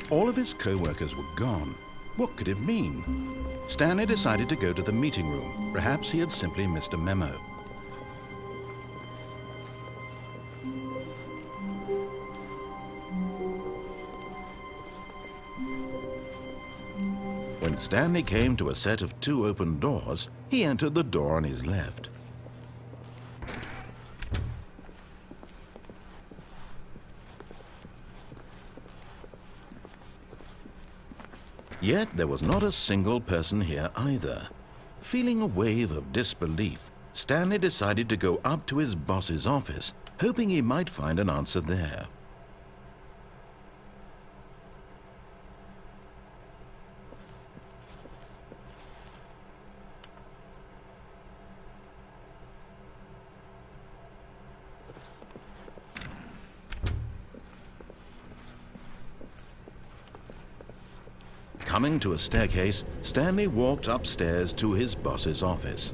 All of his co-workers were gone. What could it mean? Stanley decided to go to the meeting room. Perhaps he had simply missed a memo. When Stanley came to a set of 2 open doors, he entered the door on his left. Yet there was not a single person here either. Feeling a wave of disbelief, Stanley decided to go up to his boss's office, hoping he might find an answer there. Coming to a staircase, Stanley walked upstairs to his boss's office.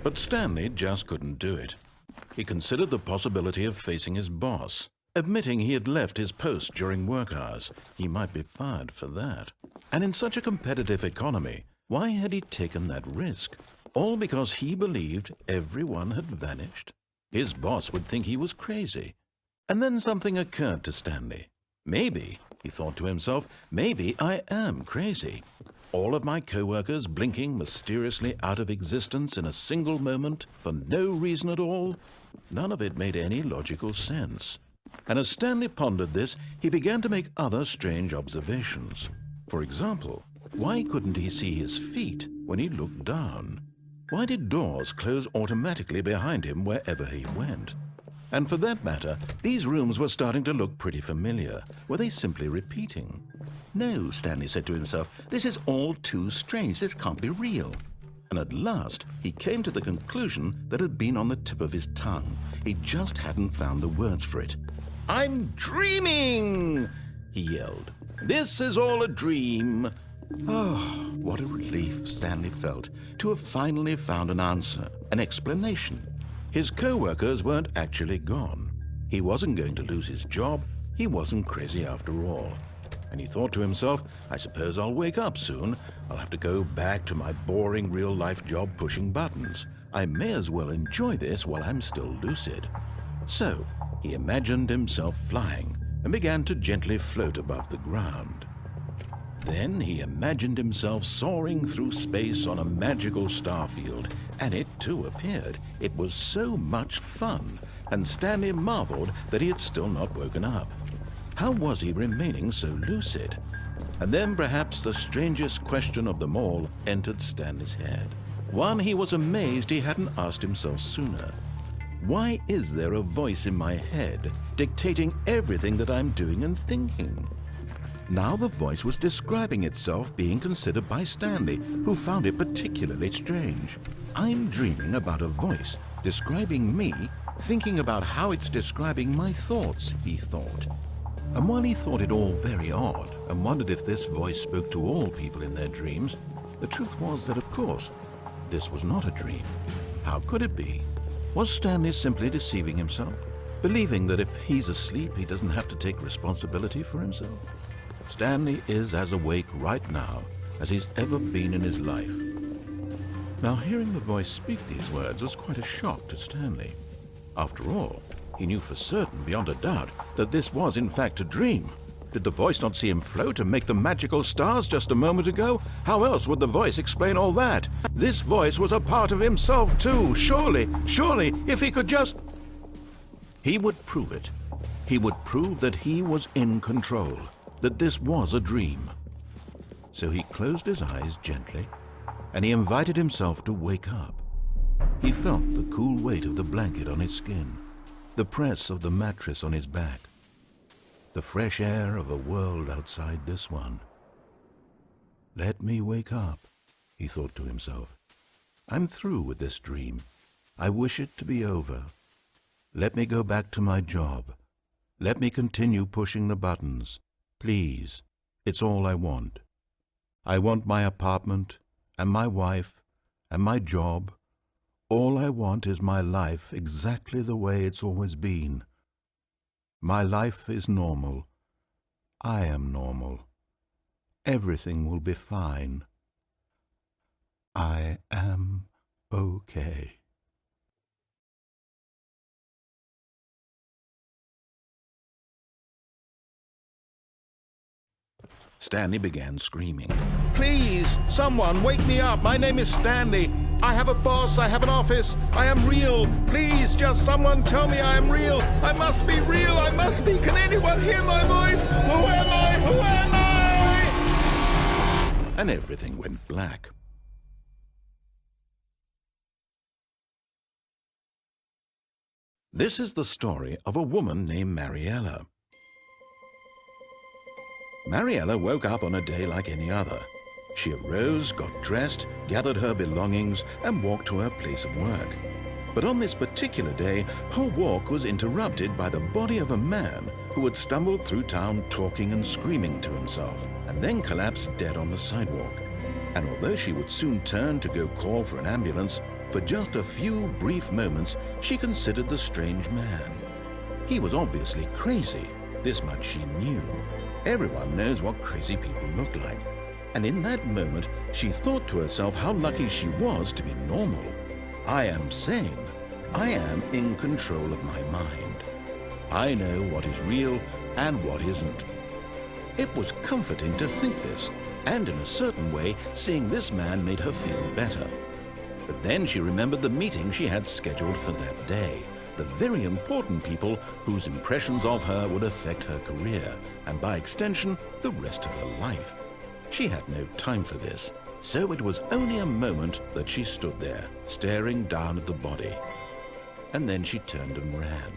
But Stanley just couldn't do it. He considered the possibility of facing his boss. Admitting he had left his post during work hours, he might be fired for that. And in such a competitive economy, why had he taken that risk? All because he believed everyone had vanished? His boss would think he was crazy. And then something occurred to Stanley. Maybe, he thought to himself, maybe I am crazy. All of my co-workers blinking mysteriously out of existence in a single moment for no reason at all? None of it made any logical sense. And as Stanley pondered this, he began to make other strange observations. For example, why couldn't he see his feet when he looked down? Why did doors close automatically behind him wherever he went? And for that matter, these rooms were starting to look pretty familiar. Were they simply repeating? No, Stanley said to himself, this is all too strange. This can't be real. And at last, he came to the conclusion that had been on the tip of his tongue. He just hadn't found the words for it. "I'm dreaming!" he yelled. "This is all a dream." Oh, what a relief Stanley felt to have finally found an answer, an explanation. His co-workers weren't actually gone. He wasn't going to lose his job. He wasn't crazy after all. And he thought to himself, I suppose I'll wake up soon. I'll have to go back to my boring real-life job pushing buttons. I may as well enjoy this while I'm still lucid. So he imagined himself flying and began to gently float above the ground. Then he imagined himself soaring through space on a magical starfield, and it too appeared. It was so much fun, and Stanley marveled that he had still not woken up. How was he remaining so lucid? And then perhaps the strangest question of them all entered Stanley's head. One he was amazed he hadn't asked himself sooner. Why is there a voice in my head dictating everything that I'm doing and thinking? Now the voice was describing itself being considered by Stanley, who found it particularly strange. I'm dreaming about a voice describing me, thinking about how it's describing my thoughts, he thought. And while he thought it all very odd and wondered if this voice spoke to all people in their dreams, the truth was that, of course, this was not a dream. How could it be? Was Stanley simply deceiving himself, believing that if he's asleep, he doesn't have to take responsibility for himself? Stanley is as awake right now as he's ever been in his life. Now, hearing the voice speak these words was quite a shock to Stanley. After all, he knew for certain, beyond a doubt, that this was in fact a dream. Did the voice not see him float and make the magical stars just a moment ago? How else would the voice explain all that? This voice was a part of himself too. Surely, if he could just... He would prove it. He would prove that he was in control, that this was a dream. So he closed his eyes gently, and he invited himself to wake up. He felt the cool weight of the blanket on his skin, the press of the mattress on his back, the fresh air of a world outside this one. Let me wake up, he thought to himself. I'm through with this dream. I wish it to be over. Let me go back to my job. Let me continue pushing the buttons. Please, it's all I want. I want my apartment, and my wife, and my job. All I want is my life exactly the way it's always been. My life is normal. I am normal. Everything will be fine. I am okay. Stanley began screaming. Please, someone, wake me up. My name is Stanley. I have a boss. I have an office. I am real. Please, just someone tell me I am real. I must be real. I must be. Can anyone hear my voice? Who am I? Who am I? And everything went black. This is the story of a woman named Mariella. Mariella woke up on a day like any other. She arose, got dressed, gathered her belongings, and walked to her place of work. But on this particular day, her walk was interrupted by the body of a man who had stumbled through town talking and screaming to himself, and then collapsed dead on the sidewalk. And although she would soon turn to go call for an ambulance, for just a few brief moments she considered the strange man. He was obviously crazy. This much she knew. Everyone knows what crazy people look like. And in that moment, she thought to herself how lucky she was to be normal. I am sane. I am in control of my mind. I know what is real and what isn't. It was comforting to think this, and in a certain way, seeing this man made her feel better. But then she remembered the meeting she had scheduled for that day. The very important people whose impressions of her would affect her career, and by extension, the rest of her life. She had no time for this, so it was only a moment that she stood there, staring down at the body. And then she turned and ran.